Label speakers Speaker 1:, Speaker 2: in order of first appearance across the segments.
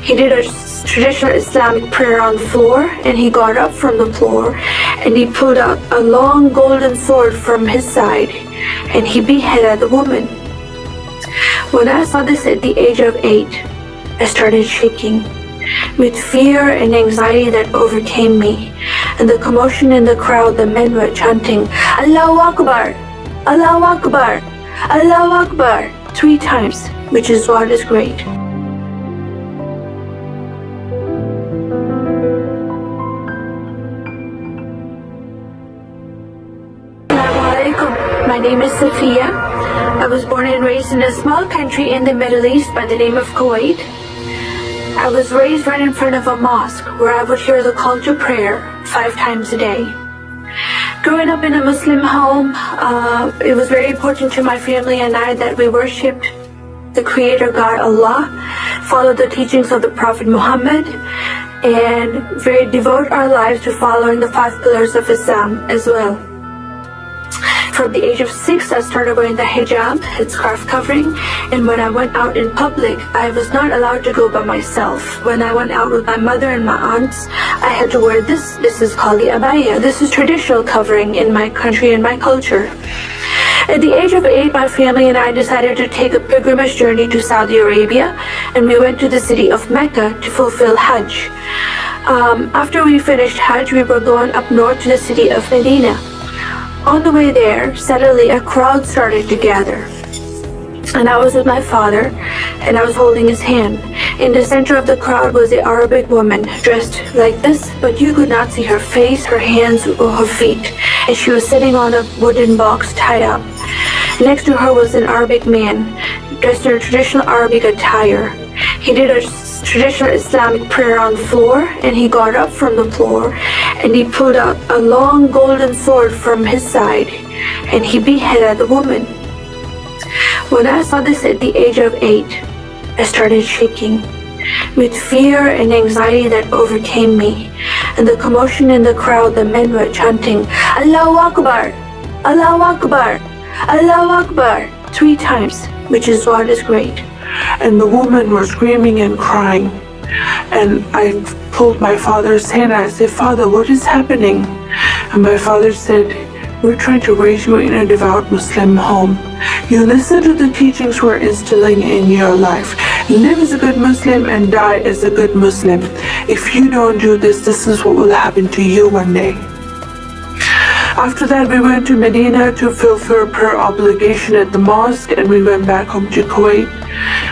Speaker 1: He did a traditional Islamic prayer on the floor, and he got up from the floor and he pulled out a long golden sword from his side and he beheaded the woman. When I saw this at the age of 8, I started shaking with fear and anxiety that overcame me. And the commotion in the crowd, the men were chanting, Allahu Akbar, Allahu Akbar, Allahu Akbar, 3 times, which is what is great. My name is Safiya. I was born and raised in a small country in the Middle East by the name of Kuwait. I was raised right in front of a mosque where I would hear the call to prayer 5 times a day. Growing up in a Muslim home, it was very important to my family and I that we worshipped the Creator God Allah, followed the teachings of the Prophet Muhammad, and devote our lives to following the 5 pillars of Islam as well. From the age of 6, I started wearing the hijab, its scarf covering, and when I went out in public, I was not allowed to go by myself. When I went out with my mother and my aunts, I had to wear this. This is called the abaya. This is traditional covering in my country and my culture. At the age of 8, my family and I decided to take a pilgrimage journey to Saudi Arabia, and we went to the city of Mecca to fulfill Hajj. After we finished Hajj, we were going up north to the city of Medina. On the way there, suddenly a crowd started to gather. And I was with my father, and I was holding his hand. In the center of the crowd was an Arabic woman, dressed like this, but you could not see her face, her hands, or her feet. And she was sitting on a wooden box tied up. Next to her was an Arabic man, dressed in a traditional Arabic attire. He did a traditional Islamic prayer on the floor, and he got up from the floor and he pulled out a long golden sword from his side and he beheaded the woman. When I saw this at the age of 8, I started shaking with fear and anxiety that overcame me. And the commotion in the crowd, the men were chanting, Allahu Akbar, Allahu Akbar, Allahu Akbar, 3 times, which is what is great.
Speaker 2: And the woman was screaming and crying. And I pulled my father's hand and I said, Father, what is happening? And my father said, we're trying to raise you in a devout Muslim home. You listen to the teachings we're instilling in your life. Live as a good Muslim and die as a good Muslim. If you don't do this, this is what will happen to you one day. After that, we went to Medina to fulfill prayer obligation at the mosque, and we went back home to Kuwait.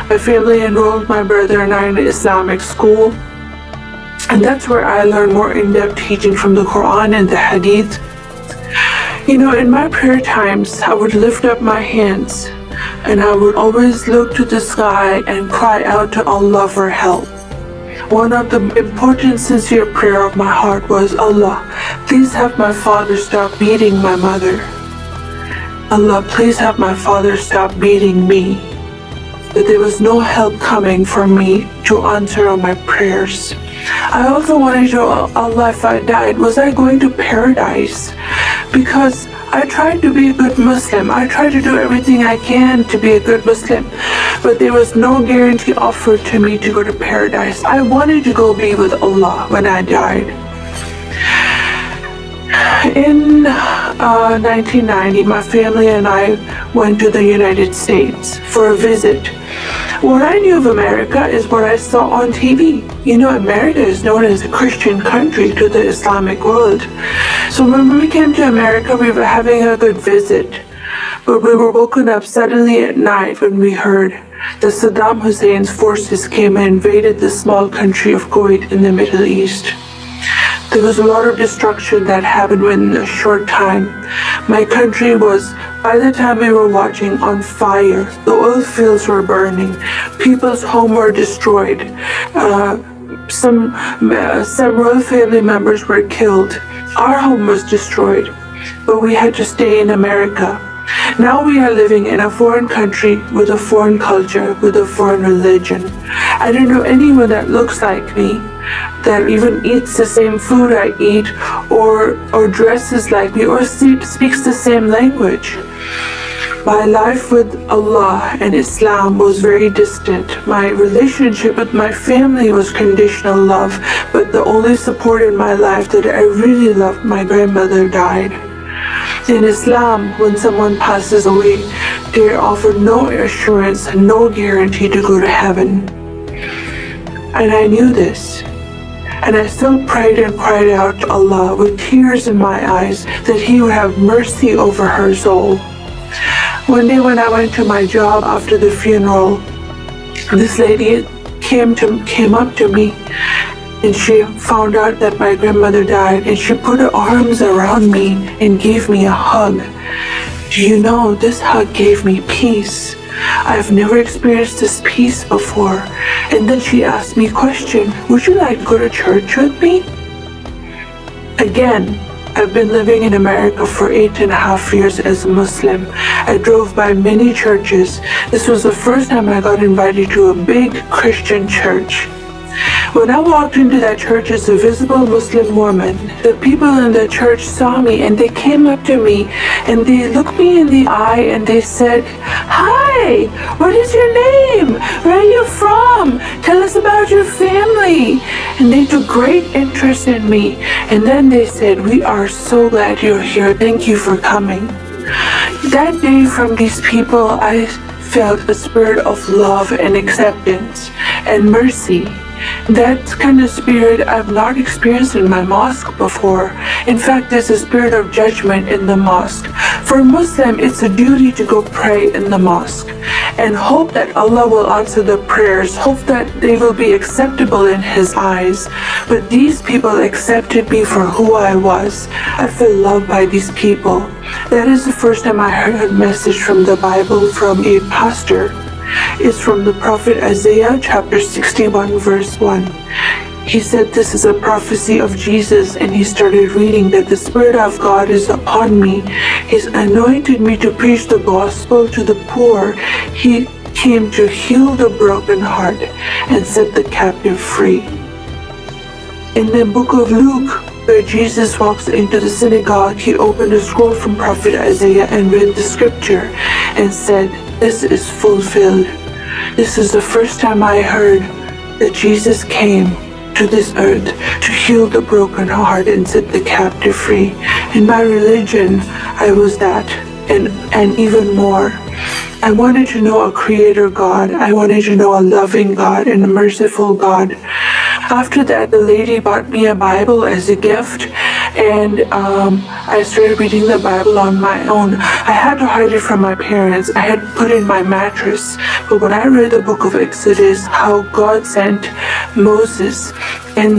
Speaker 2: My family enrolled my brother and I in an Islamic school, and that's where I learned more in-depth teaching from the Quran and the Hadith. You know, in my prayer times, I would lift up my hands, and I would always look to the sky and cry out to Allah for help. One of the important sincere prayer of my heart was, Allah, please have my father stop beating my mother. Allah, please have my father stop beating me. That there was no help coming for me to answer on my prayers. I also wanted to know, Allah, if I died, was I going to paradise? Because I tried to be a good Muslim. I tried to do everything I can to be a good Muslim, but there was no guarantee offered to me to go to paradise. I wanted to go be with Allah when I died. In 1990, my family and I went to the United States for a visit. What I knew of America is what I saw on TV. You know, America is known as a Christian country to the Islamic world. So when we came to America, we were having a good visit. But we were woken up suddenly at night when we heard that Saddam Hussein's forces came and invaded the small country of Kuwait in the Middle East. There was a lot of destruction that happened within a short time. My country was, by the time we were watching, on fire. The oil fields were burning. People's homes were destroyed. Some royal family members were killed. Our home was destroyed, but we had to stay in America. Now we are living in a foreign country with a foreign culture, with a foreign religion. I don't know anyone that looks like me, that even eats the same food I eat, or dresses like me, or speaks the same language. My life with Allah and Islam was very distant. My relationship with my family was conditional love, but the only support in my life that I really loved, my grandmother died. In Islam, when someone passes away, they are offered no assurance and no guarantee to go to heaven. And I knew this. And I still prayed and cried out to Allah with tears in my eyes that He would have mercy over her soul. One day when I went to my job after the funeral, this lady came up to me, and she found out that my grandmother died, and she put her arms around me and gave me a hug. Do you know, this hug gave me peace. I've never experienced this peace before. And then she asked me a question, would you like to go to church with me? Again, I've been living in America for 8.5 years as a Muslim. I drove by many churches. This was the first time I got invited to a big Christian church. When I walked into that church as a visible Muslim woman, the people in the church saw me and they came up to me and they looked me in the eye and they said, "Hi, what is your name? Where are you from? Tell us about your family." And they took great interest in me. And then they said, "We are so glad you're here. Thank you for coming." That day from these people, I felt a spirit of love and acceptance and mercy. That kind of spirit I've not experienced in my mosque before. In fact, there's a spirit of judgment in the mosque. For a Muslim, it's a duty to go pray in the mosque and hope that Allah will answer the prayers, hope that they will be acceptable in His eyes. But these people accepted me for who I was. I feel loved by these people. That is the first time I heard a message from the Bible from a pastor. It's from the prophet Isaiah chapter 61 verse 1. He said this is a prophecy of Jesus, and he started reading that the Spirit of God is upon me. He's anointed me to preach the gospel to the poor. He came to heal the broken heart and set the captive free. In the book of Luke, where Jesus walks into the synagogue, he opened a scroll from prophet Isaiah and read the scripture and said, "This is fulfilled." This is the first time I heard that Jesus came to this earth to heal the broken heart and set the captive free. In my religion, I was that and even more. I wanted to know a creator God. I wanted to know a loving God and a merciful God. After that, the lady bought me a Bible as a gift, and I started reading the Bible on my own. I had to hide it from my parents. I had put it in my mattress. But when I read the book of Exodus, how God sent Moses and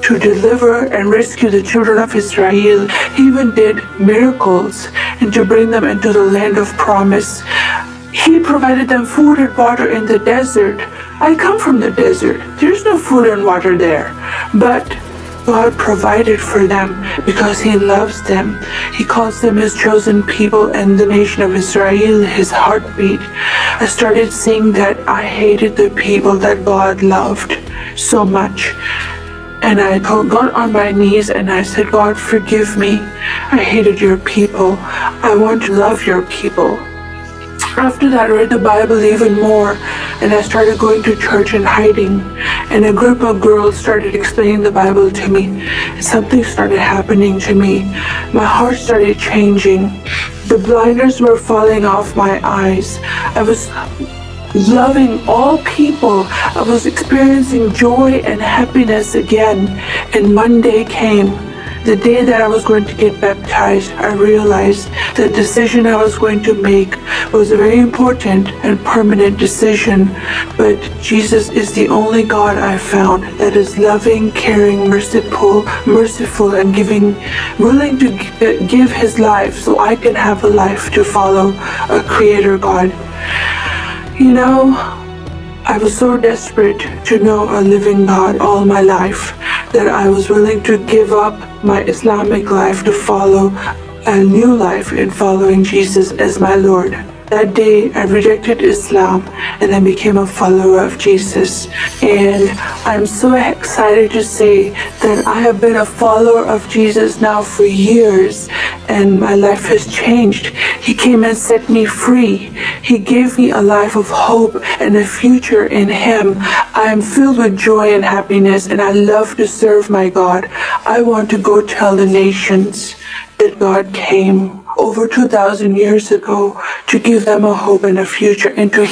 Speaker 2: to deliver and rescue the children of Israel, He even did miracles and to bring them into the land of promise. He provided them food and water in the desert. I come from the desert. There's no food and water there. But God provided for them because He loves them. He calls them His chosen people and the nation of Israel His heartbeat. I started seeing that I hated the people that God loved so much. And I got on my knees and I said, "God, forgive me. I hated your people. I want to love your people." After that, I read the Bible even more, and I started going to church and hiding. And a group of girls started explaining the Bible to me. Something started happening to me. My heart started changing. The blinders were falling off my eyes. I was loving all people. I was experiencing joy and happiness again. And Monday came. The day that I was going to get baptized, I realized the decision I was going to make was a very important and permanent decision. But Jesus is the only God I found that is loving, caring, merciful, and willing to give His life so I can have a life to follow a Creator God. You know, I was so desperate to know a living God all my life that I was willing to give up my Islamic life to follow a new life in following Jesus as my Lord. That day, I rejected Islam and I became a follower of Jesus. And I'm so excited to say that I have been a follower of Jesus now for years, and my life has changed. He came and set me free. He gave me a life of hope and a future in Him. I am filled with joy and happiness, and I love to serve my God. I want to go tell the nations that God came over 2,000 years ago to give them a hope and a future, and to